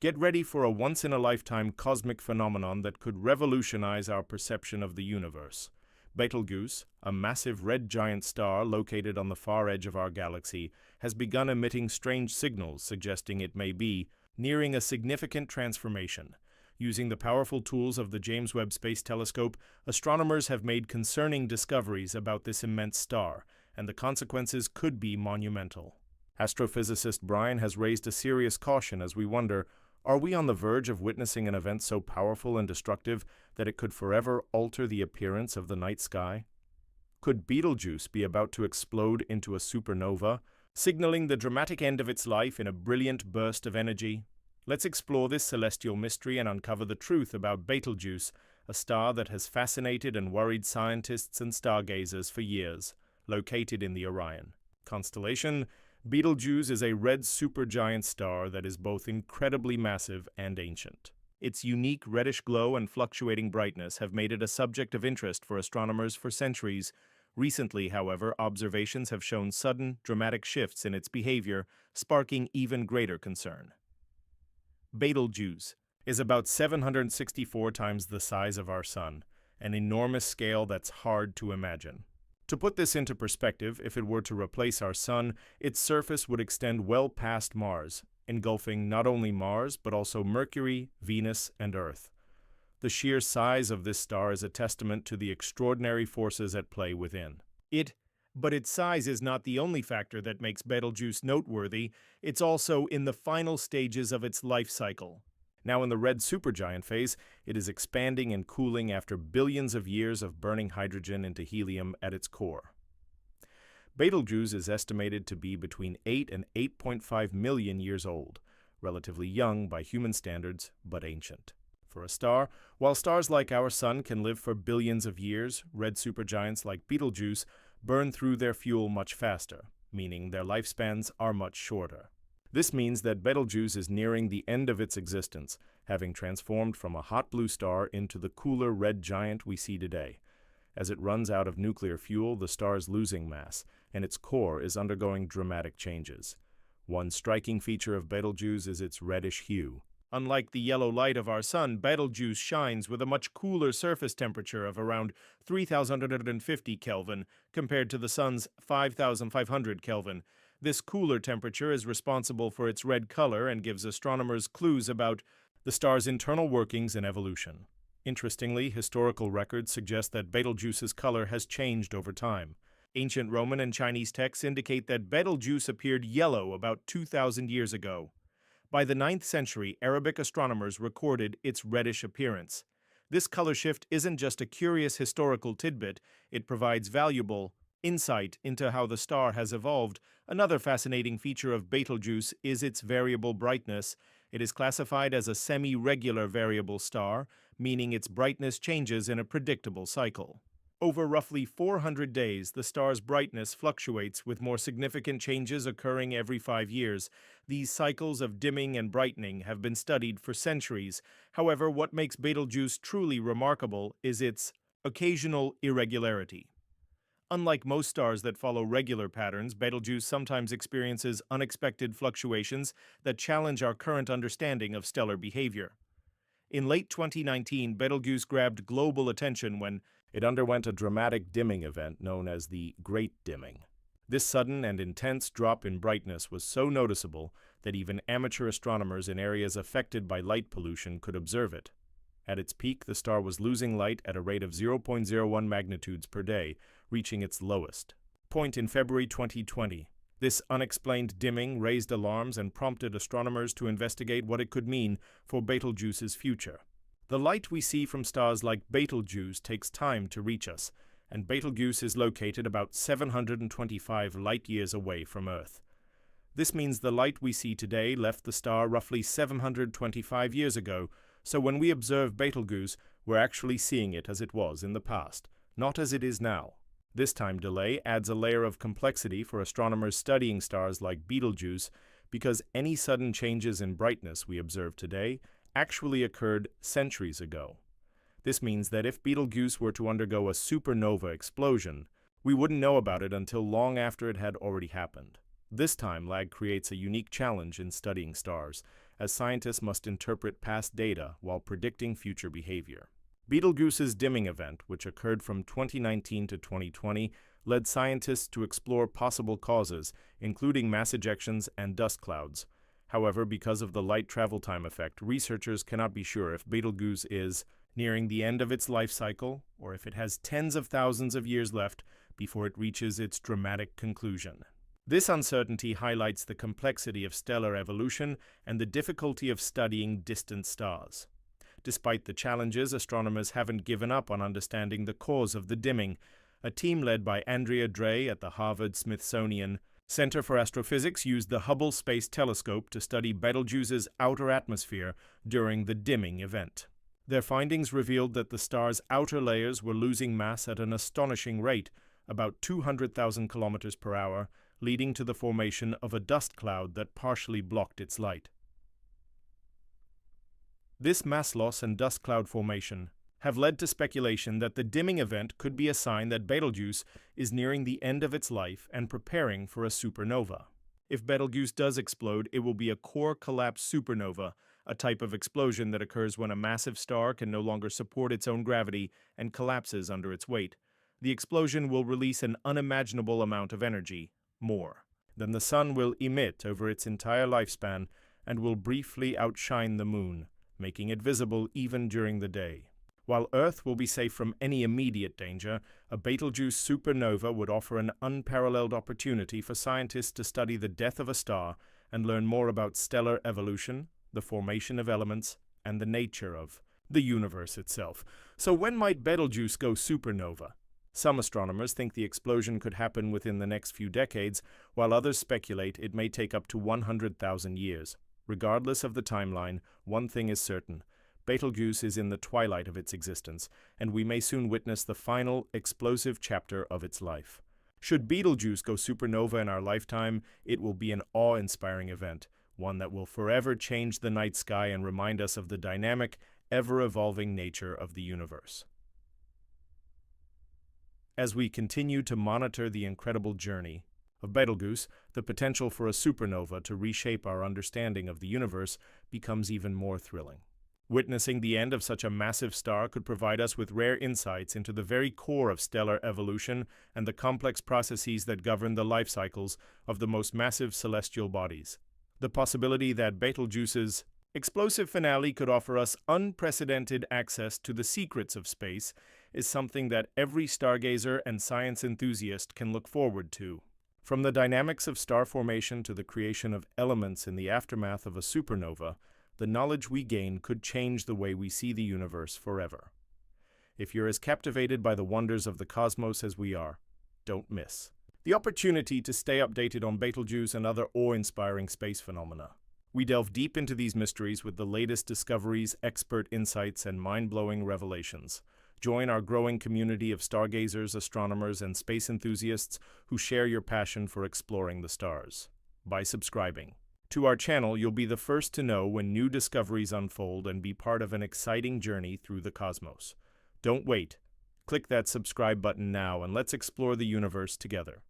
Get ready for a once-in-a-lifetime cosmic phenomenon that could revolutionize our perception of the universe. Betelgeuse, a massive red giant star located on the far edge of our galaxy, has begun emitting strange signals suggesting it may be nearing a significant transformation. Using the powerful tools of the James Webb Space Telescope, astronomers have made concerning discoveries about this immense star, and the consequences could be monumental. Astrophysicist Brian has raised a serious caution as we wonder, are we on the verge of witnessing an event so powerful and destructive that it could forever alter the appearance of the night sky? Could Betelgeuse be about to explode into a supernova, signaling the dramatic end of its life in a brilliant burst of energy? Let's explore this celestial mystery and uncover the truth about Betelgeuse, a star that has fascinated and worried scientists and stargazers for years. Located in the Orion constellation, Betelgeuse is a red supergiant star that is both incredibly massive and ancient. Its unique reddish glow and fluctuating brightness have made it a subject of interest for astronomers for centuries. Recently, however, observations have shown sudden, dramatic shifts in its behavior, sparking even greater concern. Betelgeuse is about 764 times the size of our Sun, an enormous scale that's hard to imagine. To put this into perspective, if it were to replace our Sun, its surface would extend well past Mars, engulfing not only Mars but also Mercury, Venus, and Earth. The sheer size of this star is a testament to the extraordinary forces at play within it. But its size is not the only factor that makes Betelgeuse noteworthy, it's also in the final stages of its life cycle. Now in the red supergiant phase, it is expanding and cooling after billions of years of burning hydrogen into helium at its core. Betelgeuse is estimated to be between 8 and 8.5 million years old, relatively young by human standards, but ancient. For a star, while stars like our Sun can live for billions of years, red supergiants like Betelgeuse burn through their fuel much faster, meaning their lifespans are much shorter. This means that Betelgeuse is nearing the end of its existence, having transformed from a hot blue star into the cooler red giant we see today. As it runs out of nuclear fuel, the star is losing mass, and its core is undergoing dramatic changes. One striking feature of Betelgeuse is its reddish hue. Unlike the yellow light of our Sun, Betelgeuse shines with a much cooler surface temperature of around 3,150 Kelvin compared to the Sun's 5,500 Kelvin. This cooler temperature is responsible for its red color and gives astronomers clues about the star's internal workings and evolution. Interestingly, historical records suggest that Betelgeuse's color has changed over time. Ancient Roman and Chinese texts indicate that Betelgeuse appeared yellow about 2,000 years ago. By the 9th century, Arabic astronomers recorded its reddish appearance. This color shift isn't just a curious historical tidbit, it provides valuable insight into how the star has evolved. Another fascinating feature of Betelgeuse is its variable brightness. It is classified as a semi-regular variable star, meaning its brightness changes in a predictable cycle. Over roughly 400 days, the star's brightness fluctuates, with more significant changes occurring every 5 years. These cycles of dimming and brightening have been studied for centuries. However, what makes Betelgeuse truly remarkable is its occasional irregularity. Unlike most stars that follow regular patterns, Betelgeuse sometimes experiences unexpected fluctuations that challenge our current understanding of stellar behavior. In late 2019, Betelgeuse grabbed global attention when it underwent a dramatic dimming event known as the Great Dimming. This sudden and intense drop in brightness was so noticeable that even amateur astronomers in areas affected by light pollution could observe it. At its peak, the star was losing light at a rate of 0.01 magnitudes per day, reaching its lowest point in February 2020. This unexplained dimming raised alarms and prompted astronomers to investigate what it could mean for Betelgeuse's future. The light we see from stars like Betelgeuse takes time to reach us, and Betelgeuse is located about 725 light-years away from Earth. This means the light we see today left the star roughly 725 years ago, so when we observe Betelgeuse, we're actually seeing it as it was in the past, not as it is now. This time delay adds a layer of complexity for astronomers studying stars like Betelgeuse, because any sudden changes in brightness we observe today actually occurred centuries ago. This means that if Betelgeuse were to undergo a supernova explosion, we wouldn't know about it until long after it had already happened. This time lag creates a unique challenge in studying stars, as scientists must interpret past data while predicting future behavior. Betelgeuse's dimming event, which occurred from 2019 to 2020, led scientists to explore possible causes, including mass ejections and dust clouds. However, because of the light travel time effect, researchers cannot be sure if Betelgeuse is nearing the end of its life cycle or if it has tens of thousands of years left before it reaches its dramatic conclusion. This uncertainty highlights the complexity of stellar evolution and the difficulty of studying distant stars. Despite the challenges, astronomers haven't given up on understanding the cause of the dimming. A team led by Andrea Dre at the Harvard-Smithsonian Center for Astrophysics used the Hubble Space Telescope to study Betelgeuse's outer atmosphere during the dimming event. Their findings revealed that the star's outer layers were losing mass at an astonishing rate, about 200,000 kilometers per hour, leading to the formation of a dust cloud that partially blocked its light. This mass loss and dust cloud formation have led to speculation that the dimming event could be a sign that Betelgeuse is nearing the end of its life and preparing for a supernova. If Betelgeuse does explode, it will be a core collapse supernova, a type of explosion that occurs when a massive star can no longer support its own gravity and collapses under its weight. The explosion will release an unimaginable amount of energy, more than the sun will emit over its entire lifespan, and will briefly outshine the moon, making it visible even during the day. While Earth will be safe from any immediate danger, a Betelgeuse supernova would offer an unparalleled opportunity for scientists to study the death of a star and learn more about stellar evolution, the formation of elements, and the nature of the universe itself. So when might Betelgeuse go supernova? Some astronomers think the explosion could happen within the next few decades, while others speculate it may take up to 100,000 years. Regardless of the timeline, one thing is certain: Betelgeuse is in the twilight of its existence, and we may soon witness the final, explosive chapter of its life. Should Betelgeuse go supernova in our lifetime, it will be an awe-inspiring event, one that will forever change the night sky and remind us of the dynamic, ever-evolving nature of the universe. As we continue to monitor the incredible journey of Betelgeuse, the potential for a supernova to reshape our understanding of the universe becomes even more thrilling. Witnessing the end of such a massive star could provide us with rare insights into the very core of stellar evolution and the complex processes that govern the life cycles of the most massive celestial bodies. The possibility that Betelgeuse's explosive finale could offer us unprecedented access to the secrets of space is something that every stargazer and science enthusiast can look forward to. From the dynamics of star formation to the creation of elements in the aftermath of a supernova, the knowledge we gain could change the way we see the universe forever. If you're as captivated by the wonders of the cosmos as we are, don't miss the opportunity to stay updated on Betelgeuse and other awe-inspiring space phenomena. We delve deep into these mysteries with the latest discoveries, expert insights, and mind-blowing revelations. Join our growing community of stargazers, astronomers, and space enthusiasts who share your passion for exploring the stars. By subscribing to our channel, you'll be the first to know when new discoveries unfold and be part of an exciting journey through the cosmos. Don't wait. Click that subscribe button now and let's explore the universe together.